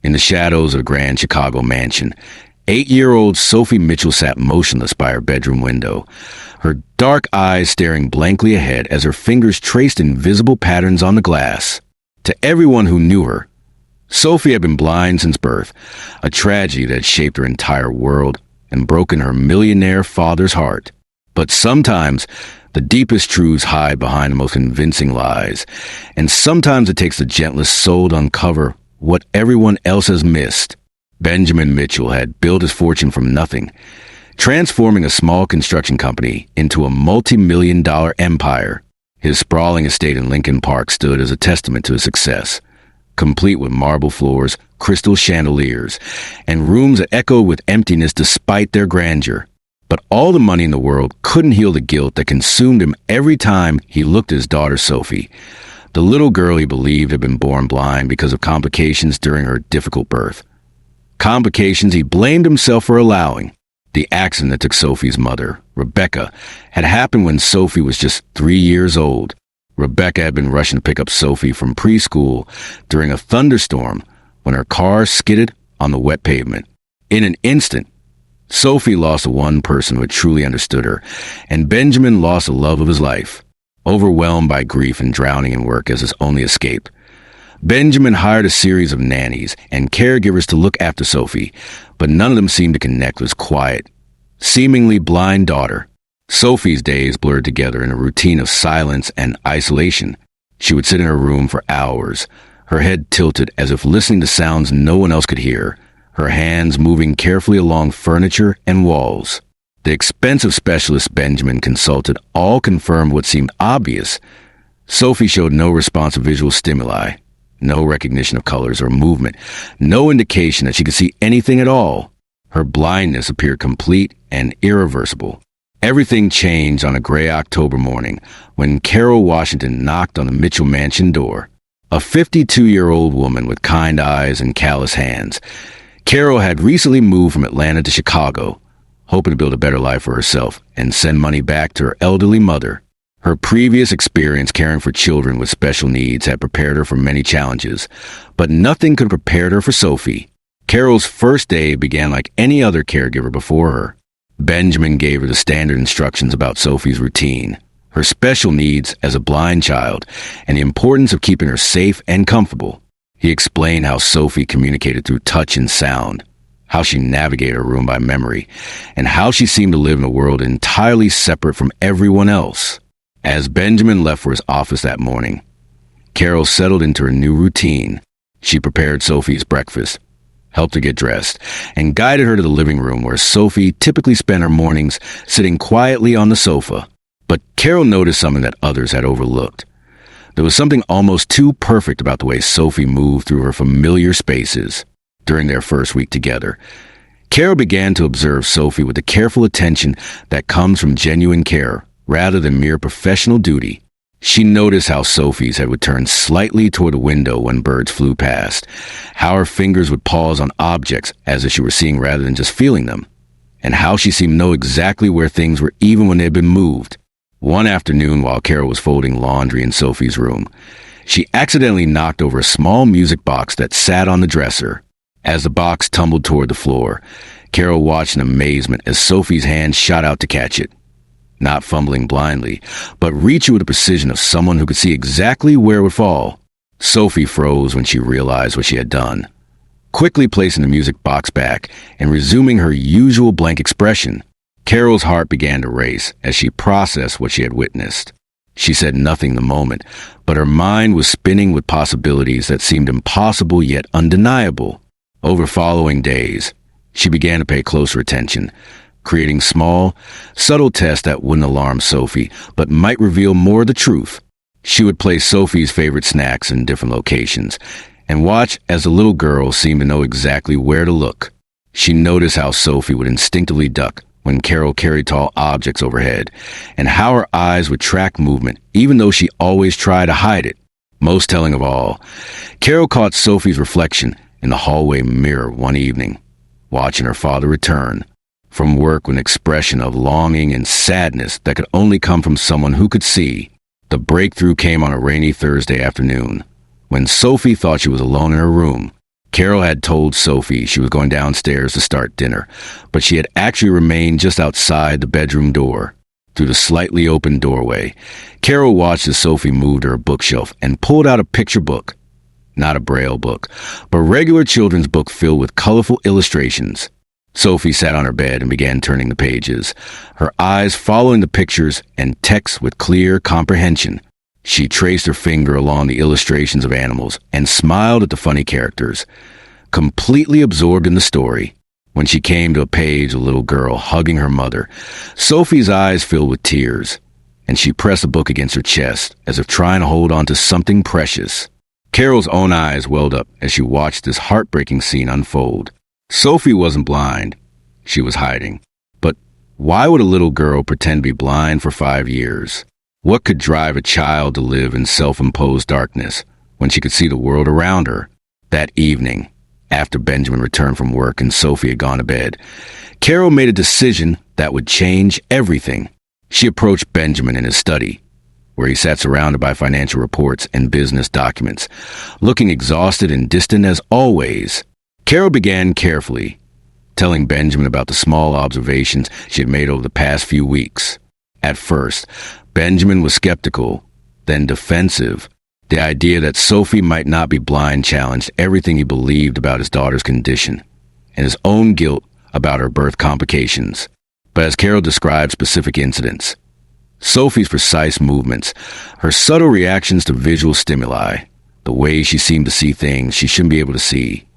In the shadows of a grand Chicago mansion, 8-year-old Sophie Mitchell sat motionless by her bedroom window, her dark eyes staring blankly ahead as her fingers traced invisible patterns on the glass. To everyone who knew her, Sophie had been blind since birth, a tragedy that had shaped her entire world and broken her millionaire father's heart. But sometimes, the deepest truths hide behind the most convincing lies, and sometimes it takes the gentlest soul to uncover what everyone else has missed. Benjamin Mitchell had built his fortune from nothing, transforming a small construction company into a multi-million-dollar empire. His sprawling estate in Lincoln Park stood as a testament to his success, complete with marble floors, crystal chandeliers, and rooms that echoed with emptiness despite their grandeur. But all the money in the world couldn't heal the guilt that consumed him every time he looked at his daughter Sophie, the little girl he believed had been born blind because of complications during her difficult birth. Complications he blamed himself for allowing. The accident that took Sophie's mother, Rebecca, had happened when Sophie was just 3 years old. Rebecca had been rushing to pick up Sophie from preschool during a thunderstorm when her car skidded on the wet pavement. In an instant, Sophie lost the one person who had truly understood her, and Benjamin lost the love of his life. Overwhelmed by grief and drowning in work as his only escape, Benjamin hired a series of nannies and caregivers to look after Sophie, but none of them seemed to connect with his quiet, seemingly blind daughter. Sophie's days blurred together in a routine of silence and isolation. She would sit in her room for hours, her head tilted as if listening to sounds no one else could hear, her hands moving carefully along furniture and walls. The expensive specialists Benjamin consulted all confirmed what seemed obvious. Sophie showed no response to visual stimuli, no recognition of colors or movement, no indication that she could see anything at all. Her blindness appeared complete and irreversible. Everything changed on a gray October morning when Carol Washington knocked on the Mitchell mansion door. A 52-year-old woman with kind eyes and callous hands. Carol had recently moved from Atlanta to Chicago, hoping to build a better life for herself and send money back to her elderly mother. Her previous experience caring for children with special needs had prepared her for many challenges, but nothing could have prepared her for Sophie. Carol's first day began like any other caregiver before her. Benjamin gave her the standard instructions about Sophie's routine, her special needs as a blind child, and the importance of keeping her safe and comfortable. He explained how Sophie communicated through touch and sound, how she navigated her room by memory, and how she seemed to live in a world entirely separate from everyone else. As Benjamin left for his office that morning, Carol settled into her new routine. She prepared Sophie's breakfast, helped her get dressed, and guided her to the living room where Sophie typically spent her mornings sitting quietly on the sofa. But Carol noticed something that others had overlooked. There was something almost too perfect about the way Sophie moved through her familiar spaces. During their first week together, Carol began to observe Sophie with the careful attention that comes from genuine care, rather than mere professional duty. She noticed how Sophie's head would turn slightly toward the window when birds flew past, how her fingers would pause on objects as if she were seeing rather than just feeling them, and how she seemed to know exactly where things were even when they had been moved. One afternoon, while Carol was folding laundry in Sophie's room, she accidentally knocked over a small music box that sat on the dresser. As the box tumbled toward the floor, Carol watched in amazement as Sophie's hand shot out to catch it. Not fumbling blindly, but reaching with the precision of someone who could see exactly where it would fall. Sophie froze when she realized what she had done. Quickly placing the music box back and resuming her usual blank expression, Carol's heart began to race as she processed what she had witnessed. She said nothing the moment, but her mind was spinning with possibilities that seemed impossible yet undeniable. Over following days, she began to pay closer attention, creating small, subtle tests that wouldn't alarm Sophie, but might reveal more of the truth. She would place Sophie's favorite snacks in different locations, and watch as the little girl seemed to know exactly where to look. She noticed how Sophie would instinctively duck when Carol carried tall objects overhead, and how her eyes would track movement, even though she always tried to hide it. Most telling of all, Carol caught Sophie's reflection in the hallway mirror one evening, watching her father return from work with an expression of longing and sadness that could only come from someone who could see. The breakthrough came on a rainy Thursday afternoon, when Sophie thought she was alone in her room. Carol had told Sophie she was going downstairs to start dinner, but she had actually remained just outside the bedroom door. Through the slightly open doorway, Carol watched as Sophie moved to her bookshelf and pulled out a picture book. Not a Braille book, but a regular children's book filled with colorful illustrations. Sophie sat on her bed and began turning the pages, her eyes following the pictures and text with clear comprehension. She traced her finger along the illustrations of animals and smiled at the funny characters, completely absorbed in the story. When she came to a page of a little girl hugging her mother, Sophie's eyes filled with tears, and she pressed the book against her chest as if trying to hold on to something precious. Carol's own eyes welled up as she watched this heartbreaking scene unfold. Sophie wasn't blind. She was hiding. But why would a little girl pretend to be blind for 5 years? What could drive a child to live in self-imposed darkness when she could see the world around her? That evening, after Benjamin returned from work and Sophie had gone to bed, Carol made a decision that would change everything. She approached Benjamin in his study, where he sat surrounded by financial reports and business documents, looking exhausted and distant as always. Carol began carefully, telling Benjamin about the small observations she had made over the past few weeks. At first, Benjamin was skeptical, then defensive. The idea that Sophie might not be blind challenged everything he believed about his daughter's condition and his own guilt about her birth complications. But as Carol described specific incidents, Sophie's precise movements, her subtle reactions to visual stimuli, the way she seemed to see things she shouldn't be able to see,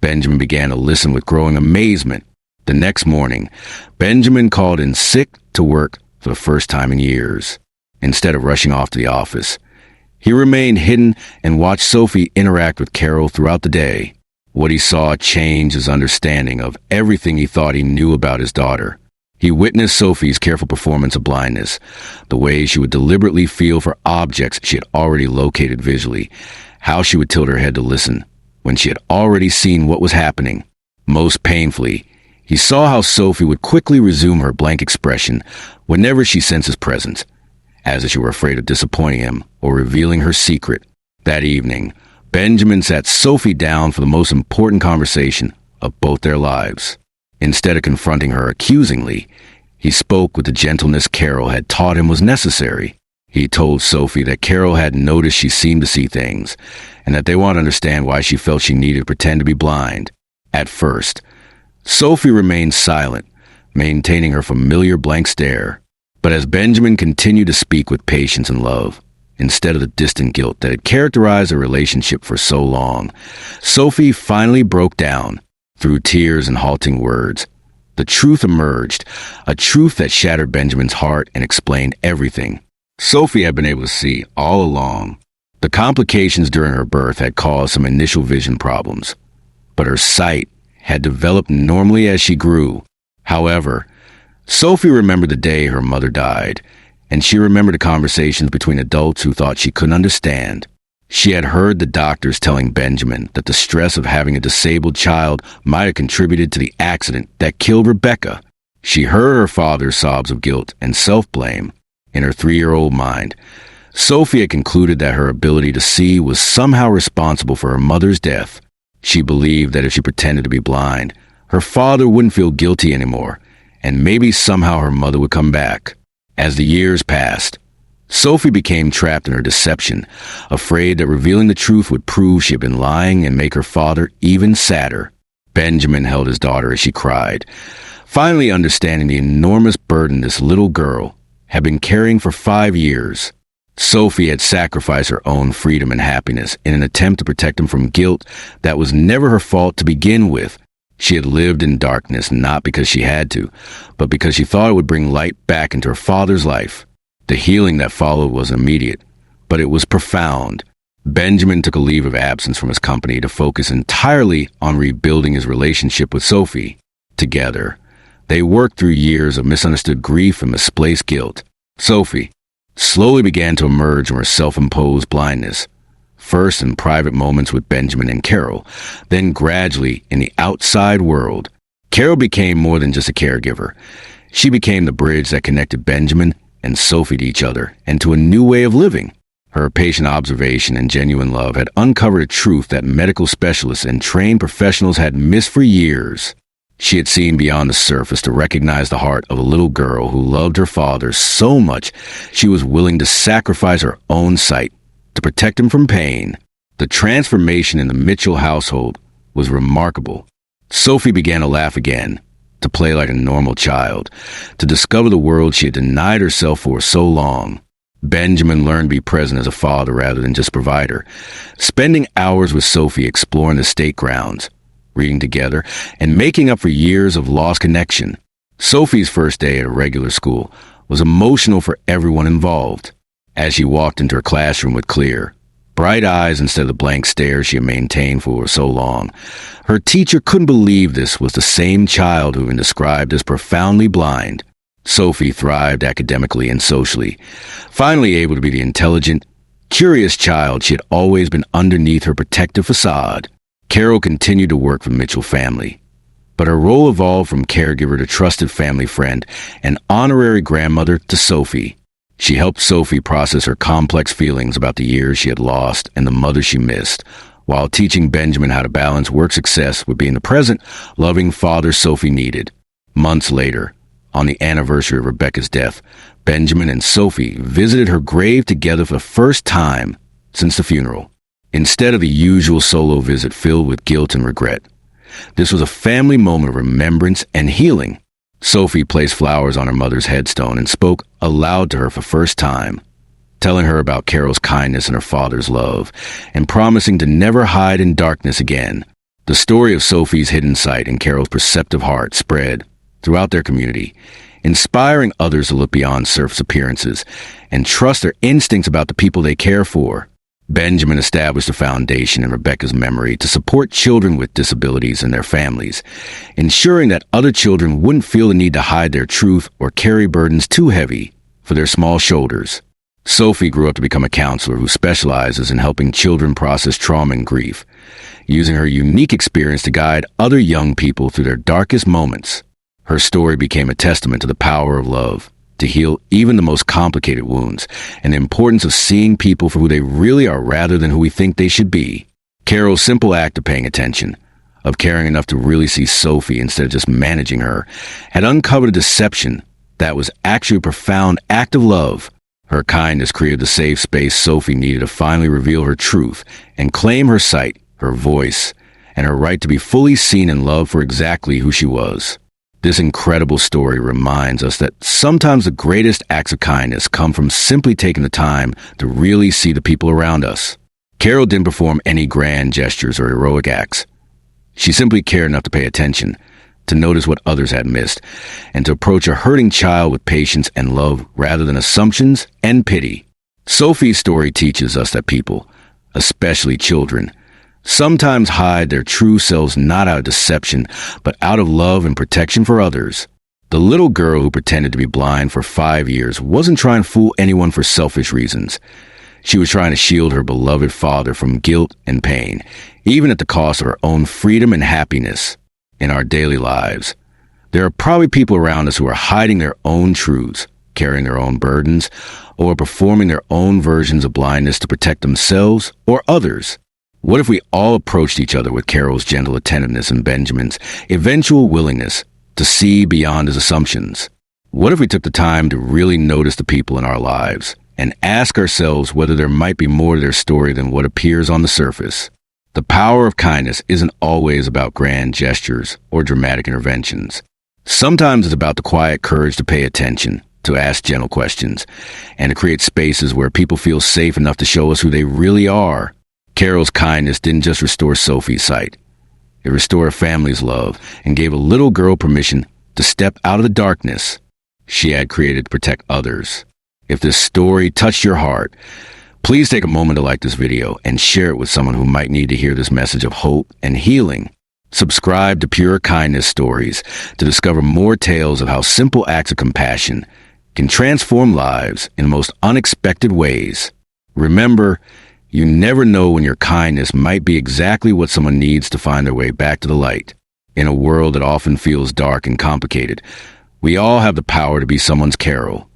Benjamin began to listen with growing amazement. The next morning, Benjamin called in sick to work for the first time in years. Instead of rushing off to the office, he remained hidden and watched Sophie interact with Carol throughout the day. What he saw changed his understanding of everything he thought he knew about his daughter. He witnessed Sophie's careful performance of blindness, the way she would deliberately feel for objects she had already located visually, how she would tilt her head to listen when she had already seen what was happening. Most painfully, he saw how Sophie would quickly resume her blank expression whenever she sensed his presence, as if she were afraid of disappointing him or revealing her secret. That evening, Benjamin sat Sophie down for the most important conversation of both their lives. Instead of confronting her accusingly, he spoke with the gentleness Carol had taught him was necessary. He told Sophie that Carol had noticed she seemed to see things, and that they wanted to understand why she felt she needed to pretend to be blind. At first, Sophie remained silent, maintaining her familiar blank stare. But as Benjamin continued to speak with patience and love, instead of the distant guilt that had characterized their relationship for so long, Sophie finally broke down. Through tears and halting words, the truth emerged, a truth that shattered Benjamin's heart and explained everything. Sophie had been able to see all along. The complications during her birth had caused some initial vision problems, but her sight had developed normally as she grew. However, Sophie remembered the day her mother died, and she remembered the conversations between adults who thought she couldn't understand. She had heard the doctors telling Benjamin that the stress of having a disabled child might have contributed to the accident that killed Rebecca. She heard her father's sobs of guilt and self-blame. In her 3-year-old mind, Sophie had concluded that her ability to see was somehow responsible for her mother's death. She believed that if she pretended to be blind, her father wouldn't feel guilty anymore, and maybe somehow her mother would come back. As the years passed, Sophie became trapped in her deception, afraid that revealing the truth would prove she had been lying and make her father even sadder. Benjamin held his daughter as she cried, finally understanding the enormous burden this little girl had been carrying for 5 years. Sophie had sacrificed her own freedom and happiness in an attempt to protect him from guilt that was never her fault to begin with. She had lived in darkness not because she had to, but because she thought it would bring light back into her father's life. The healing that followed was immediate, but it was profound. Benjamin took a leave of absence from his company to focus entirely on rebuilding his relationship with Sophie. Together, they worked through years of misunderstood grief and misplaced guilt. Sophie slowly began to emerge from her self-imposed blindness, first in private moments with Benjamin and Carol, then gradually in the outside world. Carol became more than just a caregiver. She became the bridge that connected Benjamin and Sophie to each other and to a new way of living. Her patient observation and genuine love had uncovered a truth that medical specialists and trained professionals had missed for years. She had seen beyond the surface to recognize the heart of a little girl who loved her father so much she was willing to sacrifice her own sight to protect him from pain. The transformation in the Mitchell household was remarkable. Sophie began to laugh again, to play like a normal child, to discover the world she had denied herself for so long. Benjamin learned to be present as a father rather than just provider, spending hours with Sophie exploring the state grounds, reading together, and making up for years of lost connection. Sophie's first day at a regular school was emotional for everyone involved. As she walked into her classroom with clear, bright eyes instead of the blank stare she had maintained for so long, her teacher couldn't believe this was the same child who had been described as profoundly blind. Sophie thrived academically and socially, finally able to be the intelligent, curious child she had always been underneath her protective facade. Carol continued to work for the Mitchell family, but her role evolved from caregiver to trusted family friend and honorary grandmother to Sophie. She helped Sophie process her complex feelings about the years she had lost and the mother she missed, while teaching Benjamin how to balance work success with being the present, loving father Sophie needed. Months later, on the anniversary of Rebecca's death, Benjamin and Sophie visited her grave together for the first time since the funeral. Instead of the usual solo visit filled with guilt and regret, this was a family moment of remembrance and healing. Sophie placed flowers on her mother's headstone and spoke aloud to her for the first time, telling her about Carol's kindness and her father's love, and promising to never hide in darkness again. The story of Sophie's hidden sight and Carol's perceptive heart spread throughout their community, inspiring others to look beyond surface appearances and trust their instincts about the people they care for. Benjamin established a foundation in Rebecca's memory to support children with disabilities and their families, ensuring that other children wouldn't feel the need to hide their truth or carry burdens too heavy for their small shoulders. Sophie grew up to become a counselor who specializes in helping children process trauma and grief, using her unique experience to guide other young people through their darkest moments. Her story became a testament to the power of love, to heal even the most complicated wounds, and the importance of seeing people for who they really are rather than who we think they should be. Carol's simple act of paying attention, of caring enough to really see Sophie instead of just managing her, had uncovered a deception that was actually a profound act of love. Her kindness created the safe space Sophie needed to finally reveal her truth and claim her sight, her voice, and her right to be fully seen and loved for exactly who she was. This incredible story reminds us that sometimes the greatest acts of kindness come from simply taking the time to really see the people around us. Carol didn't perform any grand gestures or heroic acts. She simply cared enough to pay attention, to notice what others had missed, and to approach a hurting child with patience and love rather than assumptions and pity. Sophie's story teaches us that people, especially children, sometimes hide their true selves not out of deception, but out of love and protection for others. The little girl who pretended to be blind for 5 years wasn't trying to fool anyone for selfish reasons. She was trying to shield her beloved father from guilt and pain, even at the cost of her own freedom and happiness. In our daily lives, there are probably people around us who are hiding their own truths, carrying their own burdens, or performing their own versions of blindness to protect themselves or others. What if we all approached each other with Carol's gentle attentiveness and Benjamin's eventual willingness to see beyond his assumptions? What if we took the time to really notice the people in our lives and ask ourselves whether there might be more to their story than what appears on the surface? The power of kindness isn't always about grand gestures or dramatic interventions. Sometimes it's about the quiet courage to pay attention, to ask gentle questions, and to create spaces where people feel safe enough to show us who they really are. Carol's kindness didn't just restore Sophie's sight. It restored her family's love and gave a little girl permission to step out of the darkness she had created to protect others. If this story touched your heart, please take a moment to like this video and share it with someone who might need to hear this message of hope and healing. Subscribe to Pure Kindness Stories to discover more tales of how simple acts of compassion can transform lives in the most unexpected ways. Remember, you never know when your kindness might be exactly what someone needs to find their way back to the light. In a world that often feels dark and complicated, we all have the power to be someone's Carol.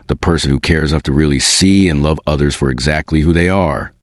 The person who cares enough to really see and love others for exactly who they are.